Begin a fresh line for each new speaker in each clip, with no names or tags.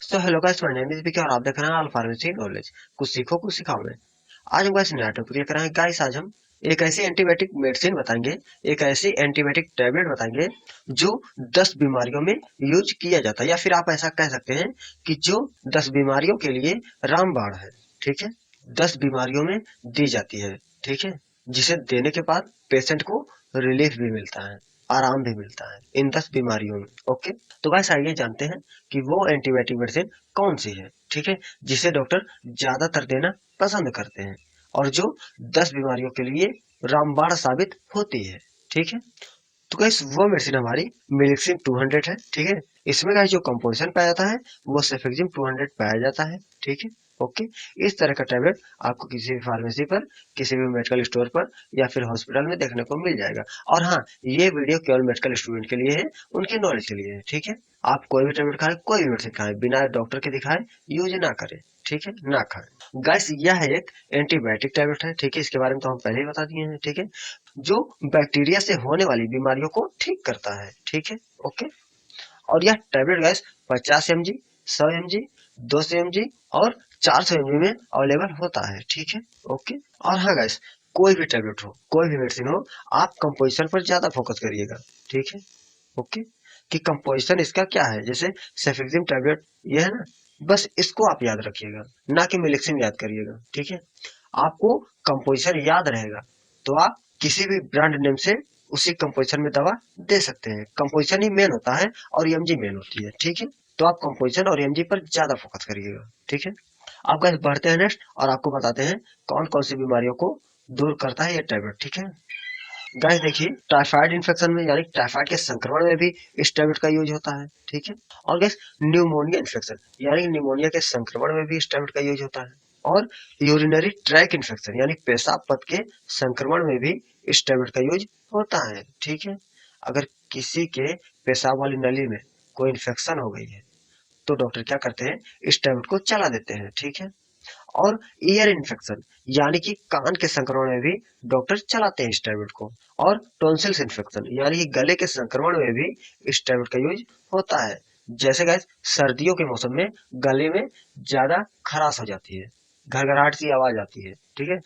So hello guys, my name is Vicky और आप देख रहे हैं ऑल फार्मेसी नॉलेज। कुछ सीखो कुछ सिखाओ में। आज हम गाइस नया टॉपिक लेकर आए हैं। गाइस आज हम एक ऐसी एंटीबायोटिक मेडिसिन बताएंगे, एक ऐसी एंटीबायोटिक टैबलेट बताएंगे जो 10 बीमारियों में यूज किया जाता है, या फिर आप ऐसा कह सकते हैं कि जो 10 बीमारियों के लिए रामबाण है। ठीक है, 10 बीमारियों में दी जाती है। ठीक है, जिसे देने के बाद पेशेंट को रिलीफ भी मिलता है, आराम भी मिलता है इन 10 बीमारियों में। ओके, तो गाइस आइए जानते हैं कि वो एंटीबायोटिक मेडिसिन कौन सी है। ठीक है, जिसे डॉक्टर ज्यादातर देना पसंद करते हैं और जो 10 बीमारियों के लिए रामबाण साबित होती है। ठीक है, तो गाइस वो मेडिसिन हमारी मिलिक्सिन 200 है। ठीक है, इसमें गाइस जो कंपोजिशन पाया जाता है वो सेफेक्सिम 200 पाया जाता है। ठीक है, ओके। इस तरह का टैबलेट आपको किसी भी फार्मेसी पर, किसी भी मेडिकल स्टोर पर या फिर हॉस्पिटल में देखने को मिल जाएगा। और हाँ, ये वीडियो केवल मेडिकल स्टूडेंट के लिए है, उनके नॉलेज के लिए है। ठीक है, आप कोई भी टैबलेट खाएं, कोई भी मेडिसिन खाएं, बिना डॉक्टर के दिखाए यूज ना करें। ठीक है, ना खाएं। गाइस यह है एक एंटीबायोटिक टैबलेट है। ठीक है, इसके बारे में तो हम पहले ही बता दिए हैं। ठीक है, जो बैक्टीरिया से होने वाली बीमारियों को ठीक करता है। ठीक है, ओके। और यह tablet gas 50 mg, 100 mg, 200 mg और 400 mg में अवेलेबल होता है। ठीक है, ओके। और हाँ गैस, कोई भी टैबलेट हो, कोई भी मेडिसिन हो, आप कंपोजिशन पर ज्यादा फोकस करिएगा। ठीक है, ओके, कि कंपोजिशन इसका क्या है। जैसे सेफेक्सिम टैबलेट ये है ना, बस इसको आप याद रखिएगा, ना कि मिलिक्सिन याद करिएगा। ठीक है, आपको कंपोजिशन याद रहेगा तो आप किसी भी ब्रांड नेम से उसी कंपोजिशन में दवा दे सकते हैं। कंपोजिशन ही मेन होता है और एमजी मेन होती है। ठीक है, तो आप कंपोजिशन और एमजी पर ज्यादा फोकस करिएगा। ठीक है, आप गाइस बढ़ते हैं नेक्स्ट और आपको बताते हैं कौन कौन सी बीमारियों को दूर करता है ये टैबलेट। ठीक है गाइस, देखिए टाइफाइड इन्फेक्शन में यानी टाइफाइड के संक्रमण में भी इस टैबलेट का यूज होता है। ठीक है, और गाइस न्यूमोनिया इन्फेक्शन यानी निमोनिया के संक्रमण में भी इस टैबलेट का यूज होता है। और यूरिनरी ट्रैक इन्फेक्शन यानी पेशाब पथ के संक्रमण में भी इस टैबलेट का यूज होता है। ठीक है, अगर किसी के पेशाब वाली नली में कोई इन्फेक्शन हो गई है तो डॉक्टर क्या करते हैं, इस टैबलेट को चला देते हैं। ठीक है, और ईयर इन्फेक्शन यानी कि कान के संक्रमण में भी डॉक्टर चलाते हैं इस टैबलेट को। और टॉन्सिल्स इन्फेक्शन यानी कि गले के संक्रमण में भी इस टैबलेट का यूज होता है। जैसे गाइस सर्दियों के मौसम में गले में ज्यादा खराश हो जाती है, घरघराहट सी आवाज आती है। ठीक है,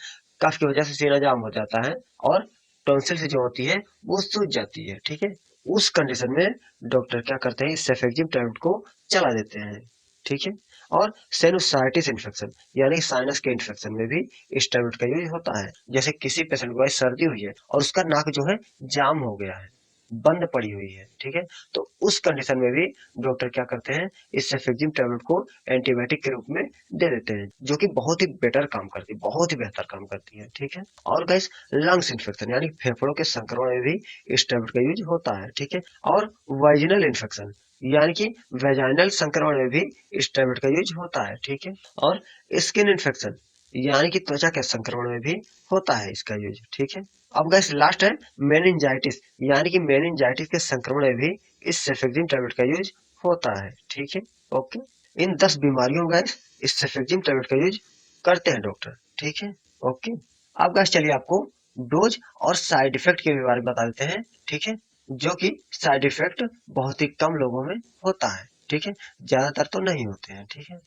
कफ की वजह से सीना जाम हो जाता है और टॉन्सिल से जो होती है वो सूज जाती है। ठीक है, उस कंडीशन में डॉक्टर क्या करते हैं, इस सेफेक्सिम टैबलेट को चला देते हैं। ठीक है, और साइनोसाइटिस इन्फेक्शन यानी साइनस के इन्फेक्शन में भी इस टैबलेट का यूज होता है। जैसे किसी पेशेंट को सर्दी हुई है और उसका नाक जो है जाम हो गया है, बंद पड़ी हुई है। ठीक है, तो उस कंडीशन में भी डॉक्टर क्या करते हैं, इस सेफेक्सिम टैबलेट को एंटीबायोटिक के रूप में दे देते हैं, जो कि बहुत ही बेटर काम करती है, बहुत ही बेहतर काम करती है। ठीक है, और गाइस लंग्स इन्फेक्शन यानी फेफड़ों के संक्रमण में भी इस टैबलेट का यूज होता है। ठीक है, और वाइजिनल इन्फेक्शन यानी कि वेजाइनल संक्रमण में भी इस टैबलेट का यूज होता है। ठीक है, और स्किन इन्फेक्शन यानी कि त्वचा के संक्रमण में भी होता है इसका यूज। ठीक है, अब गाइस लास्ट है मेनिंजाइटिस यानी कि मेनिंजाइटिस के संक्रमण में भी इस सेफेक्सिम टैबलेट का यूज होता है। ठीक है, ओके। इन 10 बीमारियों में गाइस इस सेफेक्सिम टैबलेट का यूज करते हैं डॉक्टर। ठीक है, ओके। अब गाइस चलिए आपको डोज और साइड इफेक्ट के बारे में बता देते हैं। ठीक है, जो कि साइड इफेक्ट बहुत ही कम लोगों में होता है। ठीक है, ज्यादातर तो नहीं होते हैं। ठीक है,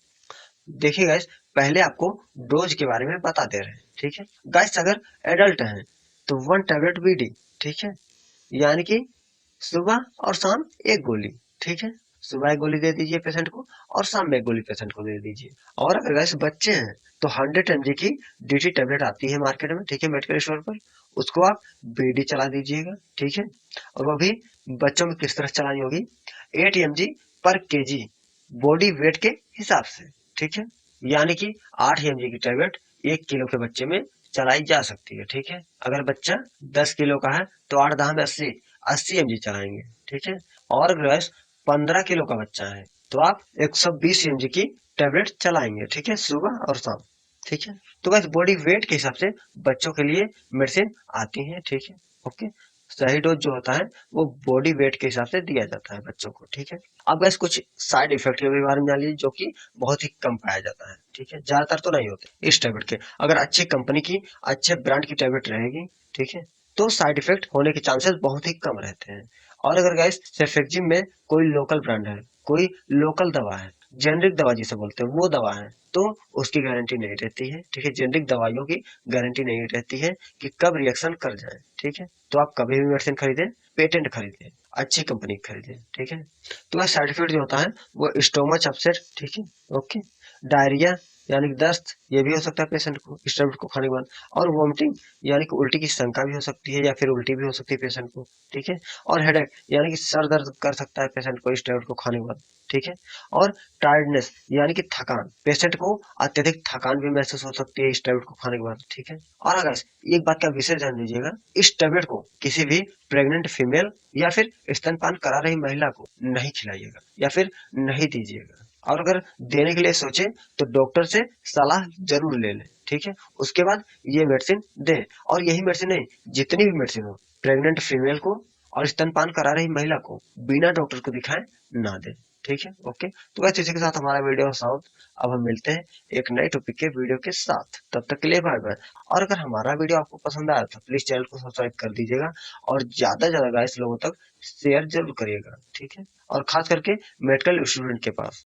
देखिए गाइस, पहले आपको डोज के बारे में बता दे रहे हैं। ठीक है गाइस, अगर एडल्ट हैं तो 1 टैबलेट बीडी। ठीक है, यानी कि सुबह और शाम एक गोली। ठीक है, सुबह एक गोली दे दीजिए पेशेंट को और शाम में एक गोली पेशेंट को दे दीजिए। और अगर वैसे बच्चे हैं तो 100 mg की डीटी टैबलेट आती है मार्केट में। ठीक है, मेडिकल स्टोर पर उसको आप बीडी चला दीजिएगा। ठीक है, और वो भी बच्चों में किस तरह चलानी होगी, 8 mg पर केजी बॉडी वेट के हिसाब से। ठीक है, यानी कि 8 mg की टैबलेट 1 किलो के बच्चे में चलाई जा सकती है। ठीक है, अगर बच्चा 10 किलो का है तो 8 10 में 80 mg चलाएंगे। ठीक है, और अगर 15 किलो का बच्चा है तो आप 120 mg की टैबलेट चलाएंगे। ठीक है, सुबह और शाम। ठीक है, तो बस बॉडी वेट के हिसाब से बच्चों के लिए मेडिसिन आती है। ठीक है, ओके। सही डोज जो होता है वो बॉडी वेट के हिसाब से दिया जाता है बच्चों को। ठीक है, अब बस कुछ साइड इफेक्ट के बारे में जान लीजिए, जो कि बहुत ही कम पाया जाता है। ठीक है, ज्यादातर तो नहीं होते इस टैबलेट के। अगर अच्छी कंपनी की, अच्छे ब्रांड की टैबलेट रहेगी, ठीक है, तो साइड इफेक्ट होने के चांसेस बहुत ही कम रहते हैं। और अगर गाइस सेफेक्जिम में कोई लोकल ब्रांड है, कोई लोकल दवा है, जेनरिक दवा जिसे बोलते हैं वो दवा है, तो उसकी गारंटी नहीं रहती है। ठीक है, जेनरिक दवाइयों की गारंटी नहीं रहती है कि कब रिएक्शन कर जाए। ठीक है, तो आप कभी भी मेडिसिन खरीदें, पेटेंट खरीदें, अच्छी कंपनी की खरीदें। ठीक है, तो वह साइड इफेक्ट जो होता है वो स्टोमच अपसेट, ठीक है, ओके, डायरिया यानी कि दस्त, ये भी हो सकता है पेशेंट को स्टेरॉइड को खाने के बाद, और वोमिटिंग यानी कि उल्टी की शंका भी हो सकती है या फिर उल्टी भी हो सकती है पेशेंट को। ठीक है, और हेडेक यानी कि सर दर्द कर सकता है पेशेंट को स्टेरॉइड को खाने के बाद। ठीक है, और टायर्डनेस यानी कि थकान, पेशेंट को अत्यधिक थकान भी महसूस हो सकती है इस टैबलेट को खाने के बाद। ठीक है, और अगर एक बात का विशेष ध्यान दीजिएगा, इस टैबलेट को किसी भी प्रेग्नेंट फीमेल या फिर स्तनपान करा रही महिला को नहीं खिलाइएगा या फिर नहीं दीजिएगा। और अगर देने के लिए सोचे तो डॉक्टर से सलाह जरूर ले लें। ठीक है, उसके बाद ये मेडिसिन दें। और यही मेडिसिन नहीं, जितनी भी मेडिसिन हो प्रेग्नेंट फीमेल को और स्तनपान करा रही महिला को बिना डॉक्टर को दिखाए ना दें। ठीक है, ओके, तो वैसे इसी के साथ हमारा वीडियो साउथ, अब हम मिलते हैं एक नए टॉपिक के वीडियो के साथ, तब तक के लिए बाय बाय। और अगर हमारा वीडियो आपको पसंद आया तो प्लीज चैनल को सब्सक्राइब कर दीजिएगा और ज्यादा से ज्यादा गाइस लोगों तक शेयर जरूर करिएगा। ठीक है, और खास करके मेडिकल स्टूडेंट के पास।